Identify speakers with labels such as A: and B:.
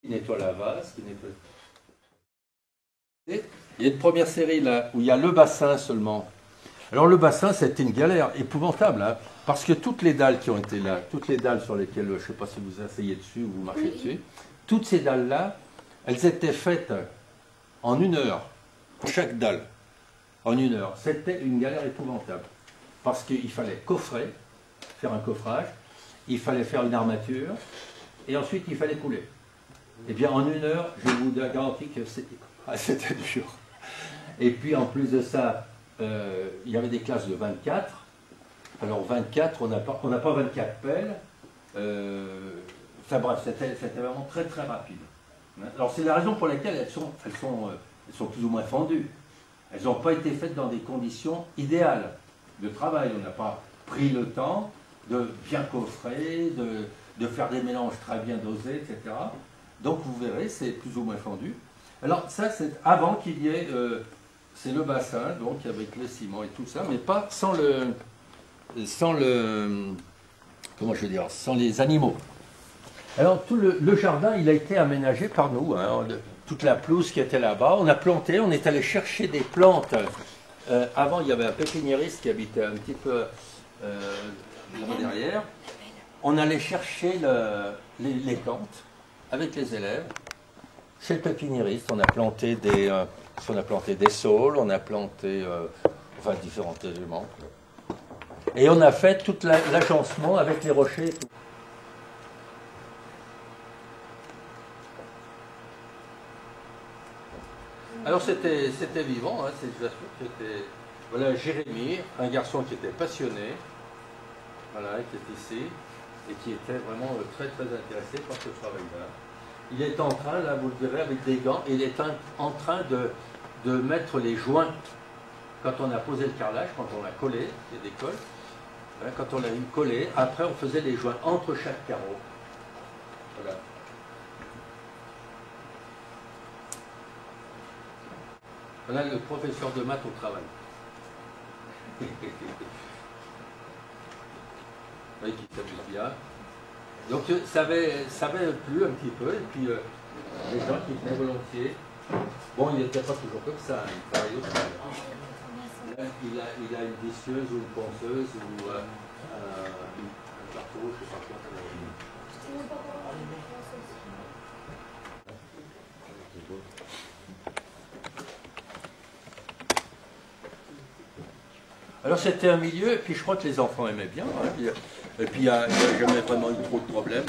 A: qui nettoie la vase, qui nettoie... Il y a une première série là où il y a le bassin seulement. Alors le bassin, c'était une galère épouvantable, hein, parce que toutes les dalles qui ont été là, toutes les dalles sur lesquelles, je ne sais pas si vous asseyez dessus ou vous marchez dessus, toutes ces dalles-là, elles étaient faites en 1 heure, chaque dalle, en 1 heure. C'était une galère épouvantable, parce qu'il fallait coffrer, faire un coffrage, il fallait faire une armature, et ensuite il fallait couler. Eh bien en 1 heure, je vous garantis que c'était dur. Et puis en plus de ça, il y avait des classes de 24. Alors 24, on n'a pas 24 pelles. Enfin bref, c'était vraiment très très rapide. Alors c'est la raison pour laquelle elles sont plus ou moins fendues. Elles n'ont pas été faites dans des conditions idéales de travail. On n'a pas pris le temps de bien coffrer, de faire des mélanges très bien dosés, etc. Donc vous verrez, c'est plus ou moins fendu. Alors ça, c'est avant qu'il y ait... c'est le bassin, donc avec le ciment et tout ça, mais pas sans comment je veux dire, sans les animaux. Alors tout le jardin, il a été aménagé par nous, hein, toute la pelouse qui était là-bas, on a planté, on est allé chercher des plantes. Avant, il y avait un pépiniériste qui habitait un petit peu là derrière. On allait chercher les plantes avec les élèves. Chez le pépiniériste, on a planté des saules, on a planté enfin, différents éléments. Et on a fait tout l'agencement avec les rochers et tout. Alors c'était vivant, hein, c'était voilà, Jérémy, un garçon qui était passionné, voilà, qui est ici, et qui était vraiment très très intéressé par ce travail-là. Il est en train, là vous le verrez avec des gants, il est en train de mettre les joints. Quand on a posé le carrelage, quand on l'a collé, il y a des cols, hein, quand on l'a collé, après on faisait les joints entre chaque carreau. Voilà. Voilà le professeur de maths au travail. Oui, qui s'amuse bien. Donc ça avait plu un petit peu, et puis les gens qui venaient volontiers. Bon, il n'était pas toujours comme ça, hein, il travaillait aussi. Il a une visseuse ou une ponceuse ou un marteau, je ne sais pas quoi. Alors c'était un milieu, et puis je crois que les enfants aimaient bien, hein, et puis il n'y a jamais vraiment eu trop de problèmes.